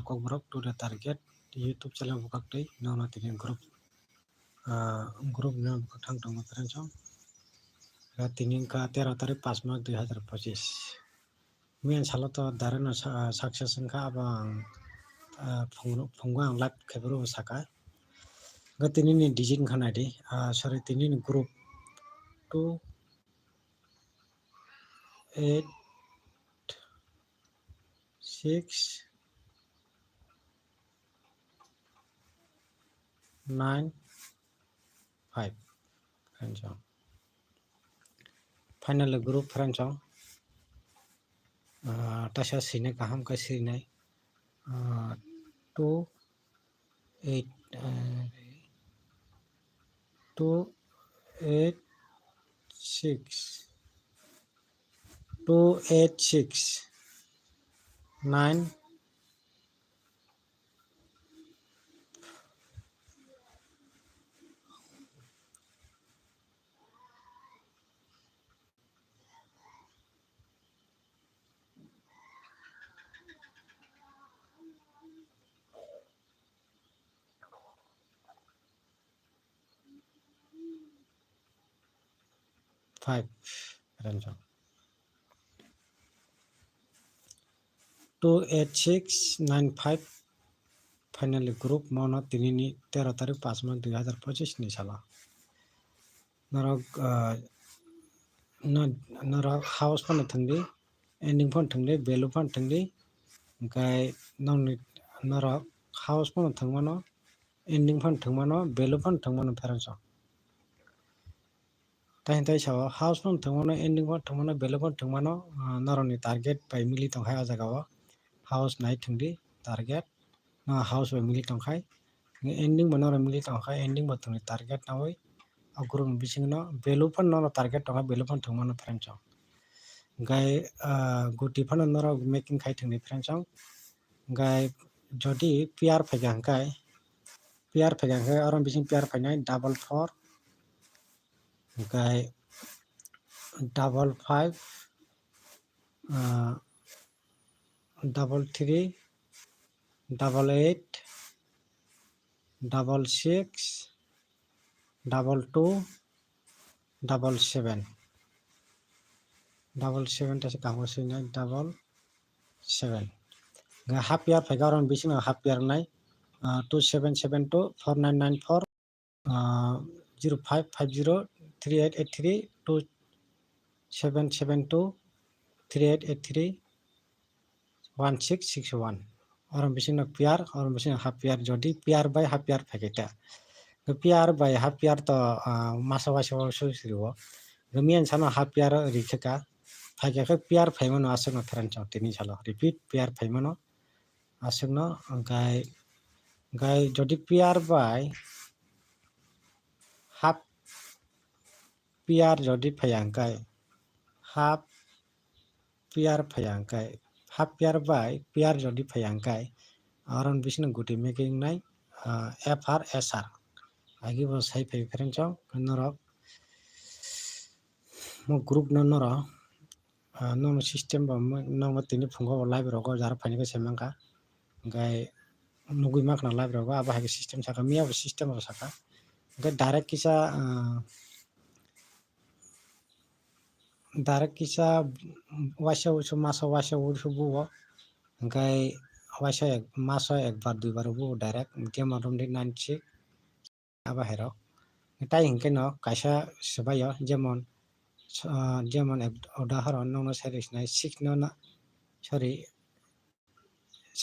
Kokborok to the target YouTube channel bukaktai nono tini group na bukatang tong matran chong tini ka 13 tarik 5 Mac 2025 mian salo to darana success ka abang phungwang live khebro saka ga tini ni digit khana di sorry tini ni group 2 8 6 9 5 franchong final group franchong tasha sine kaham ka sine 2 8 2 8 6 2 8 6 9 5 franchong 2 8 6 9 5 finally group mono tini ni 13 tarik 5 Mac 2025 ni sala narok house pon thangdi ending pon thangdi value pon thangdi kai nongni narok house pon thangmano ending pon thangmano value pon thangmano franchong tai sao house pon thangmano ending pon thangmano value pon thangmano naroni target by mili tongkhai o jaga o house nai thangdi target na house by mili tongkhai ending bo naro mili tongkhai ending bo thangni target nawai group bisingno value pon naro target tongkhai value pon thangmano franchong gai guti pon naro making khai thangni franchong gai jodi PR phaigai aron bising PR phainai double 4 gai double 5 double 3 double 8 double 6 double 2 double 7 double 7 ta kamu sini double 7 gai half PR phaigai aron bising half PR nai 2772 4994 0550 3883 2772 3883 1661 orang bising PR orang bising half PR jodi PR by half PR phageta PR by half PR to masa wasa suriwo gemian sana half PR rikeka phageka PR phaimano asakno franchong tini salo repeat PR phaimano asakno gai jodi PR by half PR jodi phayangkai half PR phayangkai half PR by PR jodi phayangkai aron bising guti making nai FRSR agi bo sai phai franchong norok mo group noro no system ba no tini phungo live rogo jar phani ka semangka gai nugui makna live rogo aba ha system saka miya system ro saka gai direct kisa wasa usu masa wasa usu buo gai wasa masa ekbar duibar buo direct game atom di 96 aba hero tai hingke no kaisa sebayo যেমন উদাহরণ নন সারিস নাই 6 নন sorry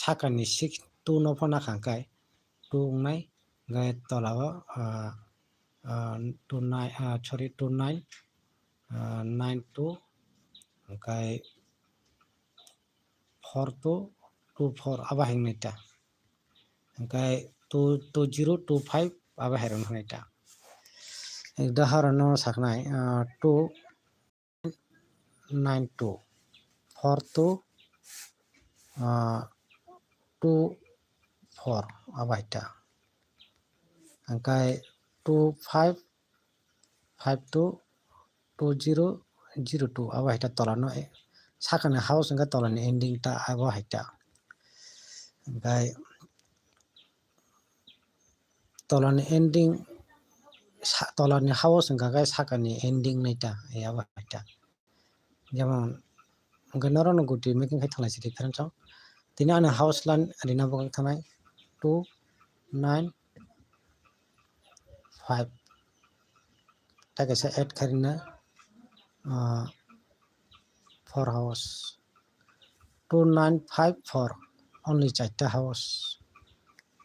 সাকানি 6 2 no phona khangkai 2 nai gai tolao 29 sorry 29 92 gai 42 24 aba hingnaita gai 2025 aba heron hnaita udaharon no saknai 2 92 42 24 abaita angkai 25 52 2002 abaita tolano sakane house nga tolani ending ta abo haita ओमफ्राय तलानि ending तलानि house हंखाय साकानि ending Nayta याबा Nayta जेमन गनरन गुटी making खाय थांनाय city फ्रेंचाव तिनि आनो house line Rina बगल थानाय 2 9 5 ताकेसे add करिना 4 हाउस 2954 only चारटा हाउस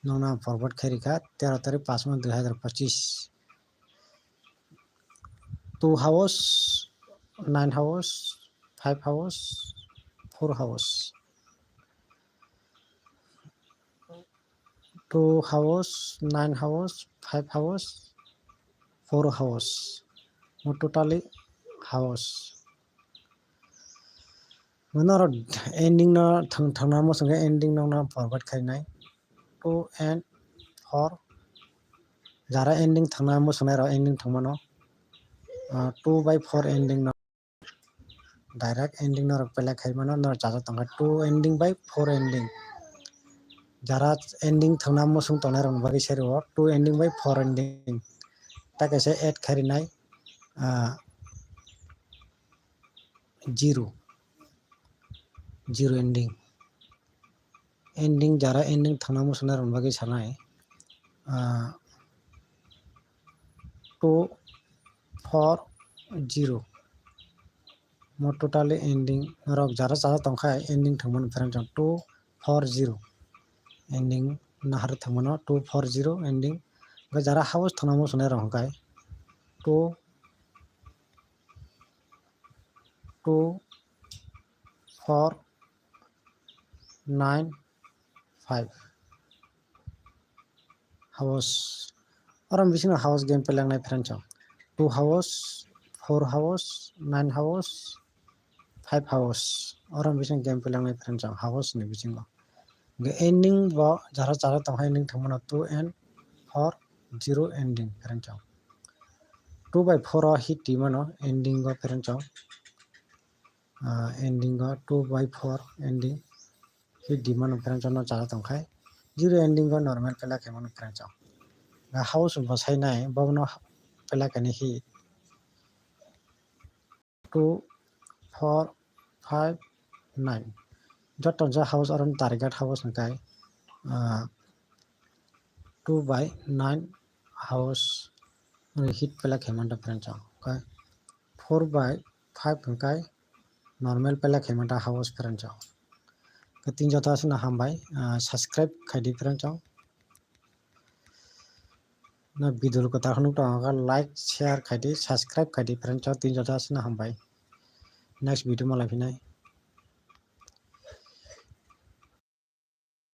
नोंना फॉरवर्ड करिका 13 तारीख 5 माह 2025 2 house 9 house 5 house 4 house 2 house 9 house 5 house 4 house totally house मनर एंडिंग ना थांना मसंगे एंडिंग ना फॉरवर्ड खायनाय 2 and 4 जारा एंडिंग थांना मसंनाय र एंडिंग थांमानो 2/4 एंडिंग ना डायरेक्ट एंडिंग ना पहले खायमानो न जाजा तंगा 2 एंडिंग बाय 4 एंडिंग जारा एंडिंग थांना मसंग तनाय रन बागै सेरो 2 एंडिंग बाय 4 एंडिंग ताकेसे ऐड खारिनाय 0 एंडिंग जारा एंडिंग थांना मसंनाय रन बागै सानाय 2 4 0 मोर टोटली एंडिंग रक जारा जाजा तंखाय एंडिंग थांमोन फ्रेंचाव 2 4 0 एंडिंग नाहार थांमोन 2 4 0 एंडिंग जारा हाउस थांना मसंनाय रन हकाय 2 4 9 5 हाउस और हम बिसिनो हाउस गेम पे लांनाय फ्रेंचाव 2 हाउस 4 हाउस 9 हाउस 5 हाउस और हम बिसिनो गेम पे लांनाय फ्रेंचाव हाउस ने बिसिनो एंडिंग बा जारा जारा तंहाय एंडिंग थांमोन 2 and 4 0 एंडिंग फ्रेंचाव 2/4 हिट टीमानो एंडिंग बा फ्रेंचाव एंडिंग 2/4 एंडिंग हिट डिमानो फ्रेंचाव न जारा तंखाय 0 एंडिंग नॉर्मल पेला केमन फ्रेंचाव हाउस बसायनाय बावनो पेला कने ही 2 4 5 9 जट जा हाउस और टारगेट हाउस नकाय 2/9 हाउस हिट पेला केमन फ्रेंचाव 4/5 नकाय नॉर्मल पेला केमन हाउस फ्रेंचाव तीन जता से ना हामबाय सब्सक्राइब खायदि फ्रेंचाव ना वीडियो को ताखनु तो लाइक शेयर खायदि सब्सक्राइब खायदि फ्रेंचाव तीन जता से ना हामबाय नेक्स्ट वीडियो में लाफिनाय